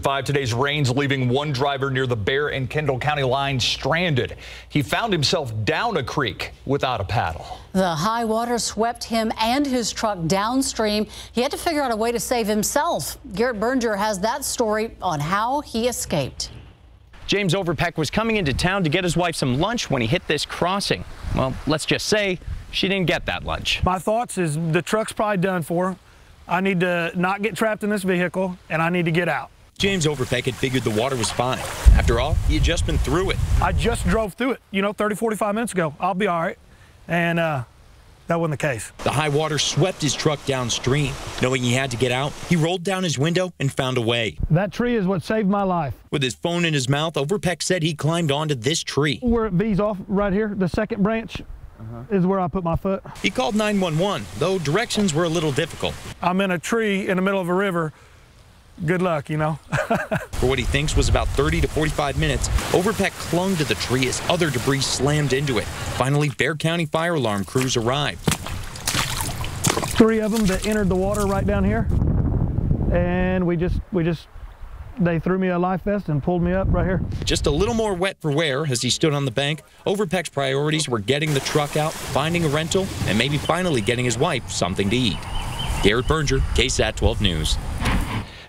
Today's rains leaving one driver near the Bear and Kendall County line stranded. He found himself down a creek without a paddle. The high water swept him and his truck downstream. He had to figure out a way to save himself. Garrett Berger has that story on how he escaped. James Overpeck was coming into town to get his wife some lunch when he hit this crossing. Well, let's just say she didn't get that lunch. My thoughts is the truck's probably done for. I need to not get trapped in this vehicle, and I need to get out. James Overpeck had figured the water was fine. After all, he had just been through it. I just drove through it, 30, 45 minutes ago. I'll be all right. And that wasn't the case. The high water swept his truck downstream. Knowing he had to get out, he rolled down his window and found a way. That tree is what saved my life. With his phone in his mouth, Overpeck said he climbed onto this tree. Where it V's off right here, the second branch is where I put my foot. He called 911, though directions were a little difficult. I'm in a tree in the middle of a river. Good luck, For what he thinks was about 30 to 45 minutes, Overpeck clung to the tree as other debris slammed into it. Finally, Bear County fire alarm crews arrived. 3 of them that entered the water right down here. And they threw me a life vest and pulled me up right here. Just a little more wet for wear as he stood on the bank. Overpeck's priorities were getting the truck out, finding a rental, and maybe finally getting his wife something to eat. Garrett Berger, KSAT 12 News.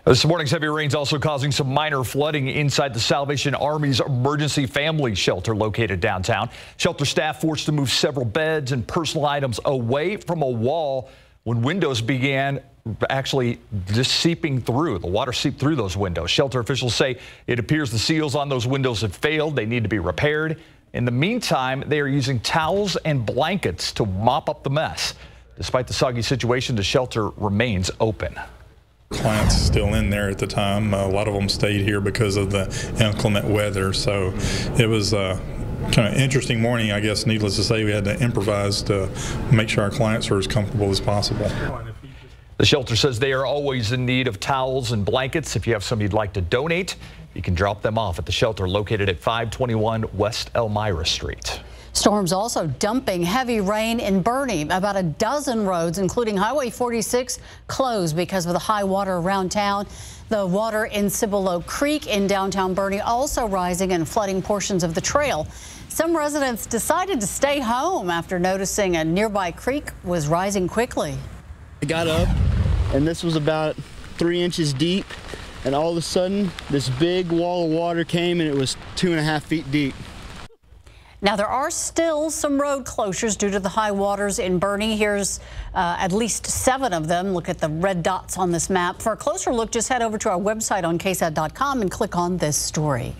This morning's heavy rains also causing some minor flooding inside the Salvation Army's emergency family shelter located downtown. Shelter staff forced to move several beds and personal items away from a wall when windows began actually just seeping through. The water seeped through those windows. Shelter officials say it appears the seals on those windows have failed. They need to be repaired. In the meantime, they are using towels and blankets to mop up the mess. Despite the soggy situation, the shelter remains open. Clients still in there at the time. A lot of them stayed here because of the inclement weather. So it was a kind of interesting morning, I guess. Needless to say, we had to improvise to make sure our clients are as comfortable as possible. The shelter says they are always in need of towels and blankets. If you have some you'd like to donate, you can drop them off at the shelter located at 521 West Elmira Street. Storms also dumping heavy rain in Boerne. About a dozen roads, including Highway 46, closed because of the high water around town. The water in Cibolo Creek in downtown Boerne also rising and flooding portions of the trail. Some residents decided to stay home after noticing a nearby creek was rising quickly. I got up, and this was about 3 inches deep, and all of a sudden, this big wall of water came, and it was 2.5 feet deep. Now, there are still some road closures due to the high waters in Boerne. Here's at least 7 of them. Look at the red dots on this map. For a closer look, just head over to our website on KSAT.com and click on this story.